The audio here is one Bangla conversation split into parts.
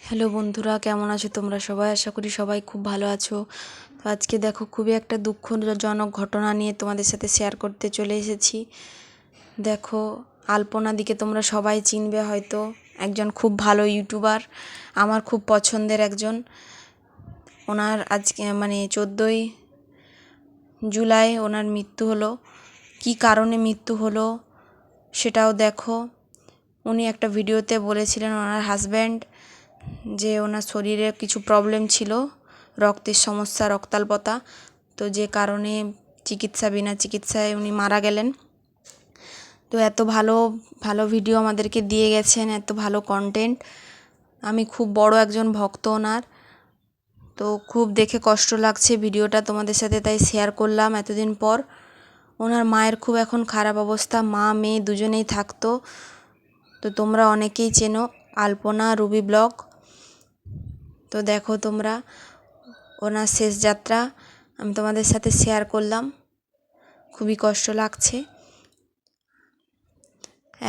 হ্যালো বন্ধুরা, কেমন আছো তোমরা সবাই? আশা করি সবাই খুব ভালো আছো। তো আজকে দেখো খুবই একটা দুঃখজনক ঘটনা নিয়ে তোমাদের সাথে শেয়ার করতে চলে এসেছি। দেখো, আলপনা দিকে তোমরা সবাই চিনবে হয়তো, একজন খুব ভালো ইউটিউবার, আমার খুব পছন্দের একজন। ওনার আজকে 14ই জুলাই ওনার মৃত্যু হলো। কি কারণে মৃত্যু হলো সেটাও দেখো। উনি একটা ভিডিওতে বলেছিলেন ওনার হাজব্যান্ড যে ওনার শরীরে কিছু প্রবলেম ছিল, রক্তের সমস্যা, রক্তাল্পতা, তো যে কারণে বিনা চিকিৎসায় উনি মারা গেলেন। তো এত ভালো ভালো ভিডিও আমাদেরকে দিয়ে গেছেন, এত ভালো কন্টেন্ট। আমি খুব বড় একজন ভক্ত ওনার। তো খুব দেখে কষ্ট লাগছে ভিডিওটা তোমাদের সাথে, তাই শেয়ার করলাম এতদিন পর। ওনার মায়ের খুব এখন খারাপ অবস্থা, মা মেয়ে দুজনেই থাকতো। তো তোমরা অনেকেই চেনো আলপনা রুবি ব্লগ। তো দেখো তোমরা, ওনার শেষ যাত্রা আমি তোমাদের সাথে শেয়ার করলাম। খুবই কষ্ট লাগছে,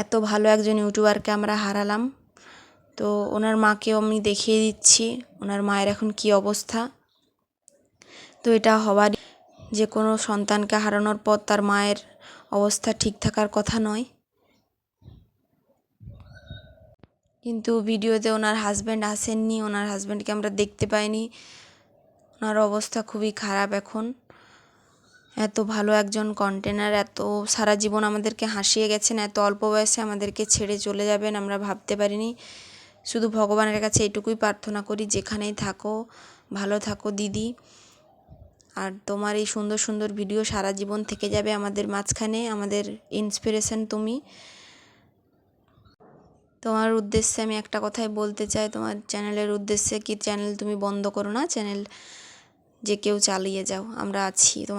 এত ভালো একজন ইউটিউবারকে আমরা হারালাম। তো ওনার মাকেও আমি দেখিয়ে দিচ্ছি ওনার মায়ের এখন কি অবস্থা। তো এটা হবার, যে কোনো সন্তানকে হারানোর পর তার মায়ের অবস্থা ঠিক থাকার কথা নয়। কিন্তু ভিডিওতে ওনার হাজব্যান্ড আসেননি, ওনার হাজব্যান্ডকে আমরা দেখতে পাইনি। ওনার অবস্থা খুবই খারাপ এখন। এত ভালো একজন কন্টেনার, এত সারা জীবন আমাদেরকে হাসিয়ে গেছেন, এত অল্প বয়সে আমাদেরকে ছেড়ে চলে যাবেন আমরা ভাবতে পারিনি। শুধু ভগবানের কাছে এইটুকুই প্রার্থনা করি, যেখানেই থাকো ভালো থাকো দিদি। আর তোমার এই সুন্দর সুন্দর ভিডিও সারা জীবন থেকে যাবে আমাদের মাঝখানে, আমাদের ইন্সপিরেশন তুমি। তোমার উদ্দেশ্যে আমি একটা কথাই বলতে চাই, তোমার চ্যানেলের উদ্দেশ্যে, কি চ্যানেল তুমি বন্ধ করো না, চ্যানেল যে কেউ চালিয়ে যাও, আমরা আছি তোমার